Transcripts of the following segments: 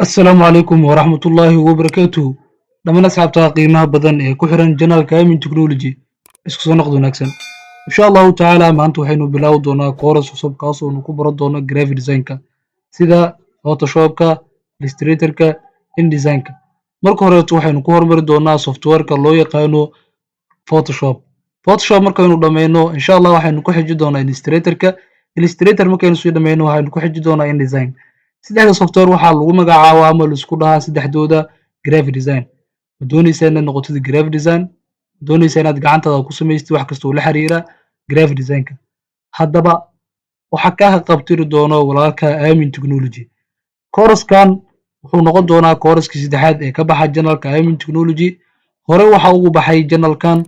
Asalaamu calaykum waraxmatullaahi wabarakaatuhu. Dhammaan asxaabta qiimaha badan ee ku xiran janaalka Aamin Technology isku soo noqod wanaagsan. Insha Allahu tacaala maanta waxaynu bilaawi doonaa kooras cusub kaas oo ku baran doono graphic design-ka sida Photoshop-ka, Illustrator-ka, InDesign-ka. Marka horeeto waxaynu ku hormari doonaa software-ka loo yaqaano Photoshop. Photoshop markaynu dhammayno insha Allah waxaynu ku xiji doonaa Illustrator-ka. Illustrator markaynu sii dhammayno waxaynu ku xiji doonaa InDesign. Saddexda software waxaa lagu magacaabaa ama la isku dhahaa saddexdooda graphic design. Ma doonaysaa inaad noqotid graphic design? Ma doonaysaa inaad gacantaada ku samaystid wax kasta oo la xiriira graphic design-ka? Haddaba waxaa kaa qabtiri doono walaalka Aamin Technology. Kooraskan wuxuu noqon doonaa kooraskii saddexaad ee ka baxa janaalka Aamin Technology. Hore waxa ugu baxay janaalkan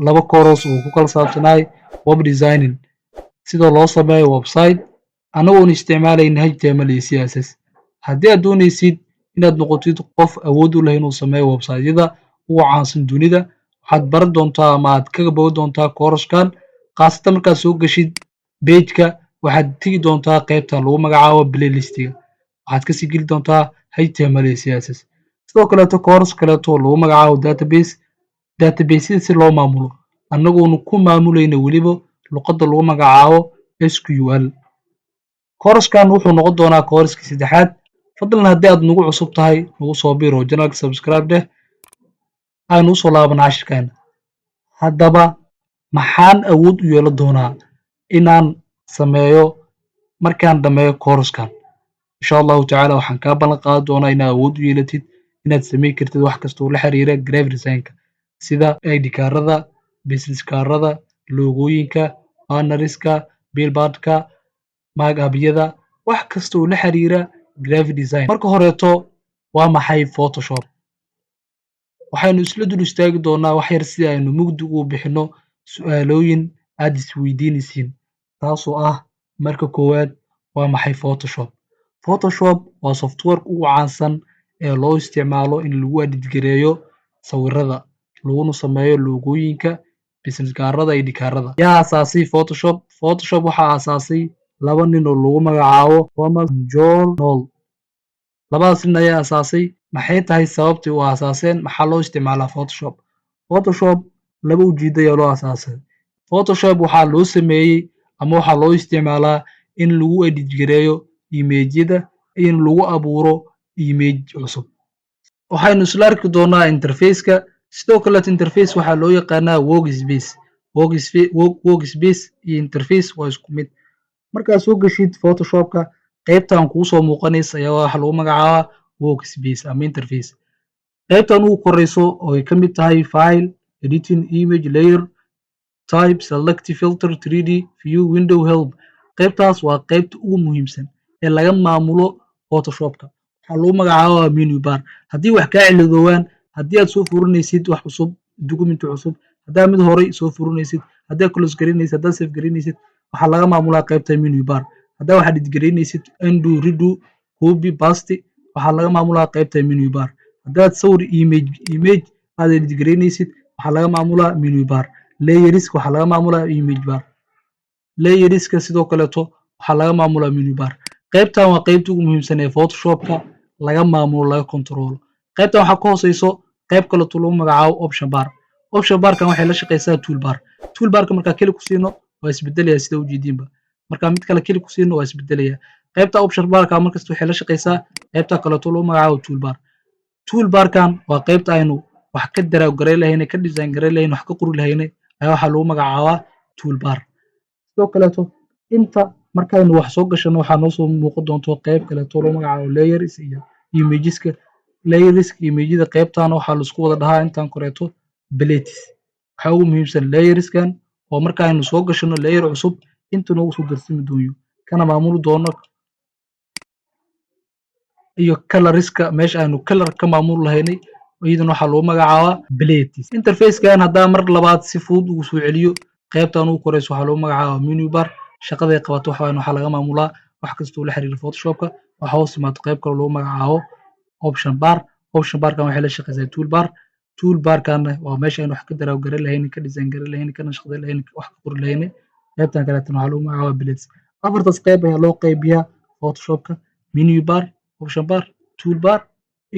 laba kooras oo ku kala saabsanaay web designing sida loo sameeyo website anagoon isticmaalayn HTML iyo CSS. Haddii aad doonaysid inaad noqotid qof awood u leh inuu sameeyo website-yada ugu caansan dunida, waxaad baran doontaa ama aad kaga bogan doontaa kooraskan. Khaasatan markaad soo gashid page-ka waxaad tegi doontaa qaybta lagu magacaabo playlist-iga. Waxaad kasii geli doontaa HTML iyo CSS. Sidoo kaleeto kooras kaleeto oo lagu magacaabo database-yada si loo maamulo anagoonu ku maamulayno weliba luqadda lagu magacaabo SQL. Kooraskan wuxuu noqon doonaa kooraskii saddexaad. Fadlan haddii aad nagu cusub tahay nagu soo biiro janaalka subscribe dheh aynu usoo laabano cashirkeena. Haddaba maxaan awood u yeelan doonaa inaan sameeyo markaan dhammeeyo kooraskan? Insha Allahu tacaala waxaan kaa ballan qaadi doonaa inaad awood u yeelatid inaad sameyn kartid wax kasta oo la xiriira graphic design-ka sida ID kaarada, business kaarada, loogooyinka, banneriska, billboard-ka, markup-yada, wax kasta oo la xiriira graphic design. Marka horeeto waa maxay Photoshop? Waxaynu isla dul istaagi doonaa wax yar si aynu mugdi ugu bixino su'aalooyin aad isweydiinaysiin taasoo ah marka koowaad waa maxay Photoshop? Photoshop waa software ugu caansan ee loo isticmaalo in lagu edit gareeyo sawirada laguna sameeyo loogooyinka, business kaarada, ID kaarada. Yaa aasaasay Photoshop? Photoshop waxaa aasaasay laba nin oo lagu magacaabo Thomas iyo John Knoll. Labadaas nin ayaa aasaasay. Maxay tahay sababtii u aasaaseen? Maxaa loo isticmaalaa Photoshop? Photoshop laba ujeedo ayaa loo aasaasay. Photoshop waxaa loo sameeyey ama waxaa loo isticmaalaa in lagu edit gareeyo image-yada iyo in lagu abuuro image cusub. Waxaynu isla arki doonaa interface-ka. Sidoo kaleeto interface waxaa loo yaqaanaa workspace. Workspace iyo interface waa isku mid. Markaad soo gashid Photoshop-ka qaybtan kuu soo muuqanaysa ayaa waxa lagu magacaabaa workspace ama interface. Qaybtan ugu koreyso oo ay ka mid tahay file, editing, image, layer, type, select, filter, 3D, view, window, help. Qaybtaas waa qaybta ugu muhiimsan ee laga maamulo Photoshop-ka. Waxaa lagu magacaabaa menu bar. Haddii wax kaa ciladoowaan, haddii aad soo furanaysid wax cusub, document cusub, haddaad mid horey soo furanaysid, haddaad close gareynaysid, haddaad save gareynaysid, waxaa laga maamulaa qaybta menu bar. Haddaad wax edit gareynaysid, undo, redo, copy, paste, waxaa laga maamulaa qaybta menu bar. Haddaad sawir image aad edit gareynaysid, waxaa laga maamulaa menu bar. Layerska waxaa laga maamulaa image bar. Layerska sidoo kaleeto waxaa laga maamulaa menu bar. Qaybtan waa qaybta ugu muhiimsan ee Photoshop-ka laga maamulo laga control. Qaybtan waxaa ka hooseyso qayb kaleeto lagu magacaabo option bar. Option barkan waxay la shaqeysaa toolbar. Toolbarka markaa keli ku siino waa isbedelaya sida ujeediinba. Markaa mid kale keli ku siino waa isbedelaya. Qaybta option barka markasta waxay la shaqeysaa qaybta kaleeto lagu magacaabo toolbar. Toolbarkan waa qaybta aynu wax ka daraaw gareyn lahayn, ka design gareyn lahayn, wax ka qori lahayn ayaa waxaa lagu magacaabaa toolbar. Sidoo kaleeto inta markaynu wax soo gashano waxaa noo soo muuqan doonto qayb kaleeto lagu magacaabo layers iyo imageska. Layerska image-yada qaybtan waxaa la isku wada dhahaa intaan koreeto plates. Waxaa ugu muhiimsan layerskan oo markaaynu soo gashano layer cusub inta noogu soo darsami doono kana maamuli doono iyo colorska meesha aynu color ka maamul lahaynay iyadana waxaa lagu magacaabaa plates. Interface-kan haddaan mar labaad si fudud ugu soo celiyo qaybtan ugu koreyso waxaa lagu magacaabaa menu bar. Shaqaday qabato waxaa laga maamulaa wax kasta oo la xiriira Photoshop-ka. Waxaa hoos timaado qayb kale lagu magacaabo option bar. Option barkan waxay la shaqeysaa toolbar. Toolbarkan waa meesha aynu wax ka daraaw gareyn lahayn, ka design gareyn lahayn, kana shaqadeyn lahayn, wax ka qori lahayn. Qaybtan kaleetana waxaa lagu magacaabaa plates. Afartaas qayb ayaa loo qaybiyaa Photoshop-ka: menu bar, option bar, toolbar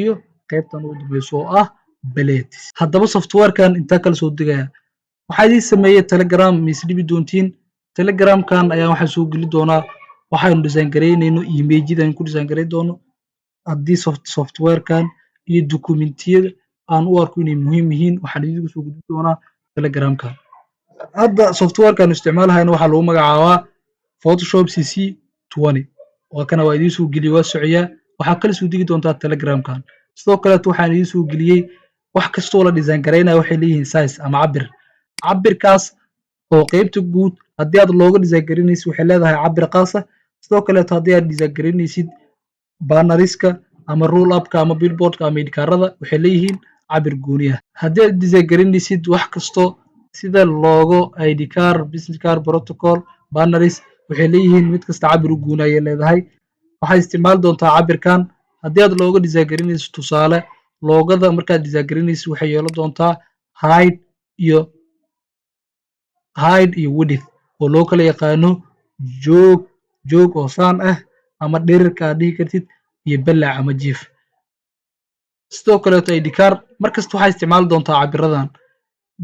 iyo qaybtan ugu dambayso oo ah playlist. Haddaba softwarekan intaa kala soo degaya waxaa idin sameeyey telegram ma isdhibi doontiin. Telegramkan ayaa waxaan soo geli doonaa waxaanu design garaynayno imageyada ku design garayn doono haddii softwarekan iyo dokumentiyada aan u arko inay muhiim yihiin waxaan idinku soo gudbin doonaa telegramkan. Hadda softwarekan isticmaalahayna waxaa lagu magacaabaa Photoshop CC 20 waa kana waa idiin soo geliyey waa socyaa waxaa kala soo degi doontaa telegramkan. Sidoo kale waxaan idiin soo geliyey wax kastoo la design garaynayo waxay leeyihiin size ama cabirkaas oo qaybta guud haddii aad looga design garaynaysid waxay leedahay cabir khaas ah. Sidoo kale haddii aad design garaynaysid banneriska ama roll upka ama billboardka ama idhikaarada waxay leeyihiin cabir gooni ah. Haddii aad design garaynaysid wax kasto sida logo, ID card, business card, protocol, banneris waxay leeyihiin mid kasta cabir u gooni ayay leedahay. Waxaad isticmaali doontaa cabirkan haddii aad looga design garaynaysid tusaale loogada markaad design garaynaysid waxay yeelan doontaa height iyo width oo loo kala yaqaano joog oo saan ah ama dhererka aad dhihi kartid iyo ballac ama jiif. Sidoo kaleeto ID card markasta waxaad isticmaali doontaa cabiradan.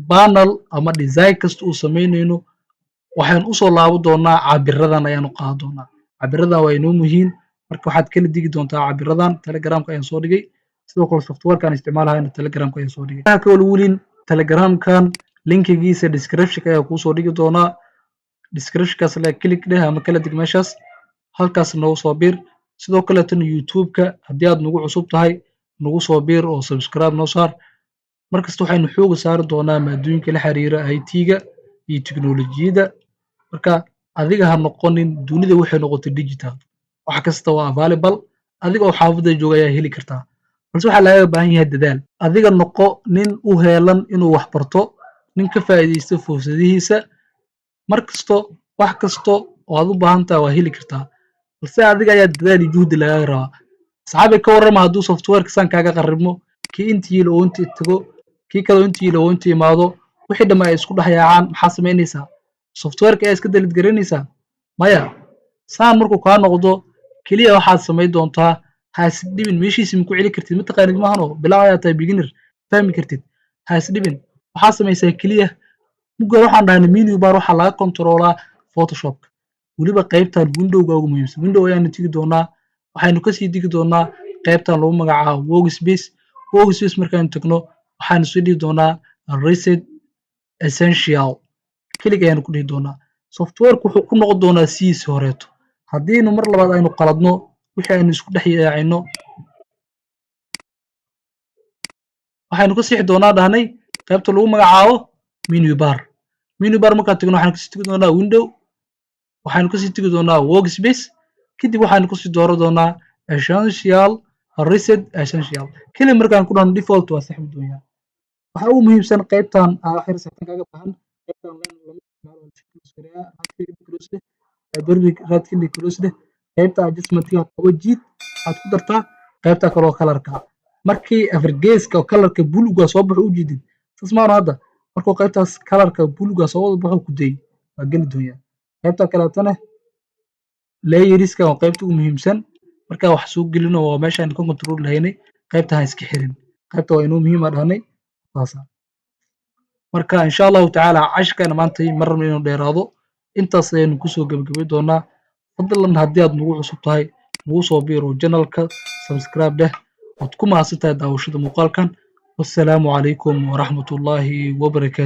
Panel ama design kasta uu samaynayno waxaan usoo laaban doonaa cabiradan ayaan u qaadan doonaa. Cabiradan waa inoo muhiim marka waxaad kala digi doontaa cabiradan telegramka ayaan soo dhigay. Sidoo kale softwarekan isticmaalahayna telegramka ayaan soo dhigay. Waxaa ka welwelin telegramkan linkigiisa description ayaa kuu soo dhigi doonaa. Descriptionkaas la click dheh ama kala dig meeshaas halkaas noogu soo biir. Sidoo kaleetana YouTube-ka haddii aad nagu cusub tahay nagu soo biir oo subscribe noo saar. Markasta waxaynu xooga saari doonaa maadooyinka la xiriira IT-ga iyo tiknoolajiyada. Marka adiga ha noqonin dunida waxay noqotay digital. Wax kasta waa available adiga oo xaafadda jooga ayaa heli kartaa. Balse waxaa lagaaga baahan yahay dadaal. Adiga noqo nin u heelan inuu wax barto, nin ka faa'iidaysto fursadihiisa. Markasto wax kasto oo aad u baahan tahay waa heli kartaa. Balse adiga ayaa dadaal iyo juhdi lagaaga rabaa. Asxaabi ka warrama hadduu softwareka san kaaga qarribmo kii intii yeel oo intii tago kii kale oo intii yeel oo intii imaado wixii dhamma ay isku dhex yaacaan maxaa samaynaysaa? Softwareka ayaa iska delete garaynaysaa? Maya saan markuu kaa noqdo keliya waxaad samayn doontaa ha isdhibin meeshiisa ma ku celi kartid mataqaanid maahano bilow ayaa tahay beginner fahmi kartid ha isdhibin waxaad samaysaa keliya mugga waxaan dhahnay menu bar waxaa laga controlaa Photoshopka weliba qaybtan windowga ugu muhiimsan window ayaanu tigi doonaa waxaynu kasii digi doonaa qaybtan lagu magacaabo workspace markaanu tagno waxaanu soo dhigi doonaa reset essential kelig ayaanu ku dhihi doonaa softwareka wuxuu ku noqon doonaa sidiisii horeeto haddiinu mar labaad aynu qaladno wixii aynu isku dhex yaacino waxaynu ka sixi doonaa dhahnay qaybta lagu magacaabo menu bar markaan tagno waxaanu kasii tegi doonaa window waxaanu kasii tegi doonaa workspace kadib waxaanu kasii dooran doonaa essential reset essential keli markaan ku dhahno default waa saxmi doonaa waxa ugu muhiimsan qaybtan aakhir saxtan kaaga baahan qaybtan raadkili close qaybta adjustmentiga qabo jiid aad ku dartaa qaybta kale oo kalarka markii afargeeska oo kalarka buluga soo baxo u jiidid tasmaano hadda markuu qaybtaas kalarka buluga soo wada baxo ku day waa geli doonaa qaybta kaleetana layeriska waa qaybta ugu muhiimsan marka wax soo gelino waa meeshaan ka control lahaynay qaybta ha iska xirin qaybta waa inoo muhiim ah dhahnay taasa marka insha allahu tacaala cashirkeena maanta mar rabno inuu dheeraado intaas ayaynu kusoo gabagabay doonaa fadlan haddii aad nagu cusub tahay nagu soo biiro channelka subscribe dheh waad ku mahadsan tahay daawashada muuqaalkan wassalaamu calaykum waraxmatullaahi wabarakaatu